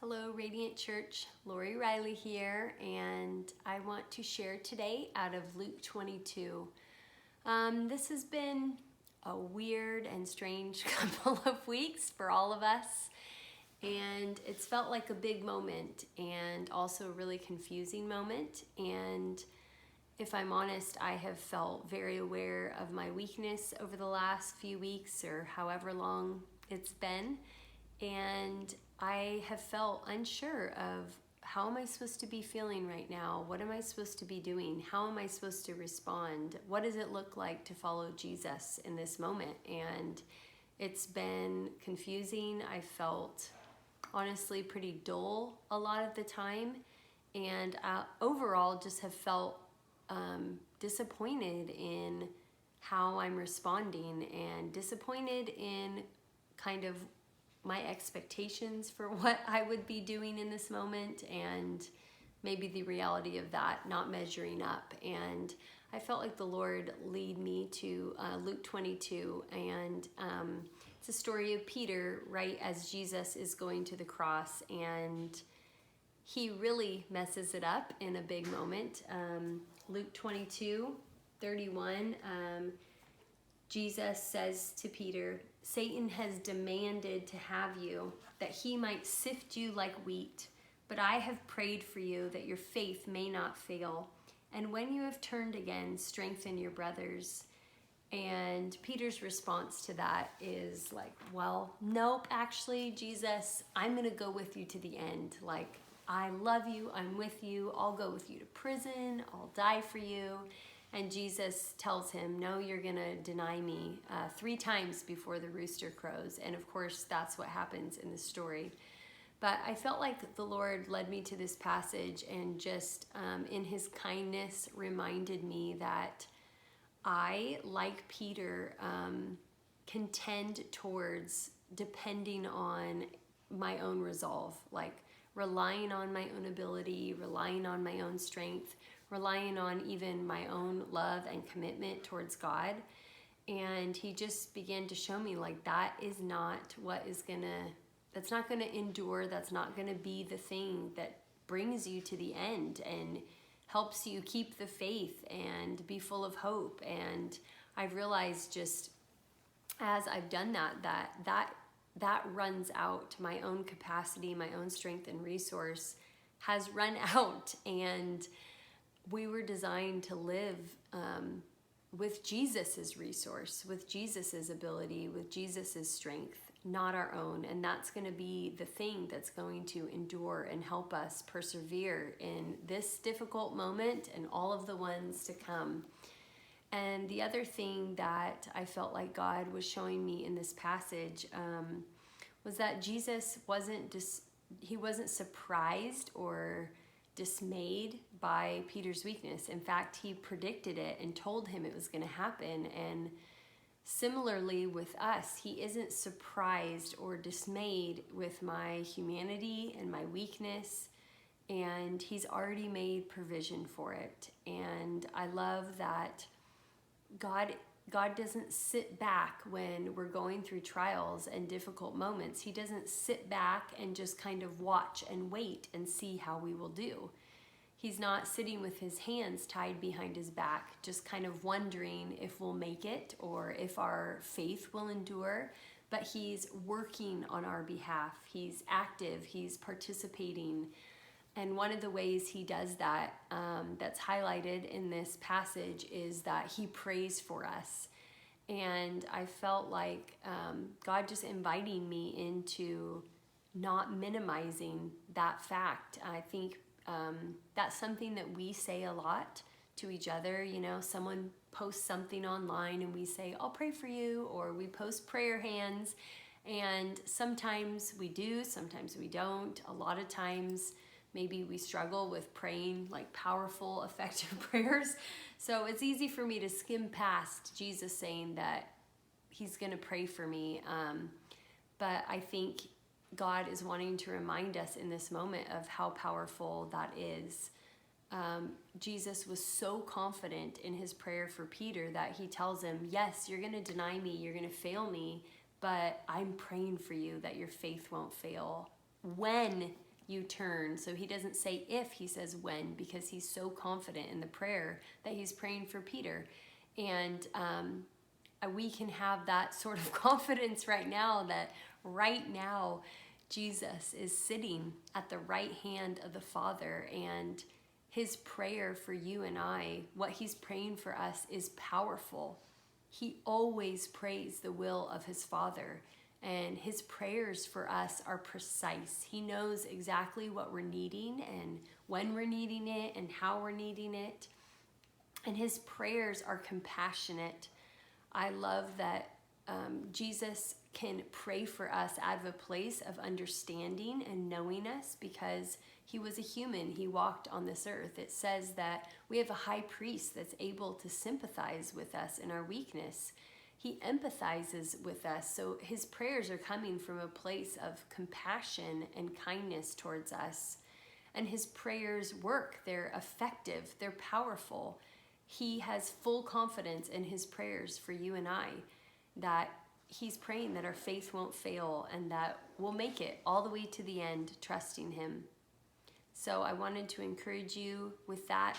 Hello, Radiant Church. Lori Riley here, and I want to share today out of Luke 22. This has been a weird and strange couple of weeks for all of us, and it's felt like a big moment and also a really confusing moment. And if I'm honest, I have felt very aware of my weakness over the last few weeks or however long it's been. And I have felt unsure of how am I supposed to be feeling right now? What am I supposed to be doing? How am I supposed to respond? What does it look like to follow Jesus in this moment? And it's been confusing. I felt honestly pretty dull a lot of the time. And overall just have felt disappointed in how I'm responding and disappointed in kind of my expectations for what I would be doing in this moment and maybe the reality of that not measuring up. And I felt like the Lord lead me to Luke 22, and it's a story of Peter right as Jesus is going to the cross, and he really messes it up in a big moment. Luke 22:31, Jesus says to Peter, "Satan has demanded to have you, that he might sift you like wheat. But I have prayed for you that your faith may not fail. And when you have turned again, strengthen your brothers." And Peter's response to that is like, well, nope, actually, Jesus, I'm going to go with you to the end. Like, I love you. I'm with you. I'll go with you to prison. I'll die for you. And Jesus tells him, no, you're going to deny me 3 times before the rooster crows. And of course, that's what happens in the story. But I felt like the Lord led me to this passage and just in his kindness reminded me that I, like Peter, contend towards depending on my own resolve, like relying on my own ability, relying on my own strength, relying on even my own love and commitment towards God. And he just began to show me like that is not what is that's not gonna endure, that's not gonna be the thing that brings you to the end and helps you keep the faith and be full of hope. And I've realized just as I've done that runs out. My own capacity, my own strength and resource has run out, and we were designed to live with Jesus's resource, with Jesus's ability, with Jesus's strength, not our own. And that's going to be the thing that's going to endure and help us persevere in this difficult moment and all of the ones to come. And the other thing that I felt like God was showing me in this passage was that Jesus wasn't surprised or dismayed by Peter's weakness. In fact, he predicted it and told him it was going to happen. And similarly with us, he isn't surprised or dismayed with my humanity and my weakness, and he's already made provision for it. And I love that God doesn't sit back when we're going through trials and difficult moments. He doesn't sit back and just kind of watch and wait and see how we will do. He's not sitting with his hands tied behind his back, just kind of wondering if we'll make it or if our faith will endure. But he's working on our behalf. He's active. He's participating. And one of the ways he does that, that's highlighted in this passage, is that he prays for us. And I felt like God just inviting me into not minimizing that fact. I think that's something that we say a lot to each other. You know, someone posts something online and we say, I'll pray for you, or we post prayer hands. And sometimes we do, sometimes we don't. A lot of times, maybe we struggle with praying like powerful, effective prayers. So it's easy for me to skim past Jesus saying that he's going to pray for me. But I think God is wanting to remind us in this moment of how powerful that is. Jesus was so confident in his prayer for Peter that he tells him, yes, you're going to deny me, you're going to fail me, but I'm praying for you that your faith won't fail when you turn. So he doesn't say if, he says when, because he's so confident in the prayer that he's praying for Peter. And we can have that sort of confidence right now, that right now Jesus is sitting at the right hand of the Father, and his prayer for you and I, what he's praying for us, is powerful. He always prays the will of his Father, and his prayers for us are precise. He knows exactly what we're needing and when we're needing it and how we're needing it. And his prayers are compassionate. I love that Jesus can pray for us out of a place of understanding and knowing us, because he was a human. He walked on this earth. It says that we have a high priest that's able to sympathize with us in our weakness. He empathizes with us. So his prayers are coming from a place of compassion and kindness towards us. And his prayers work. They're effective. They're powerful. He has full confidence in his prayers for you and I, that he's praying that our faith won't fail and that we'll make it all the way to the end, trusting him. So I wanted to encourage you with that.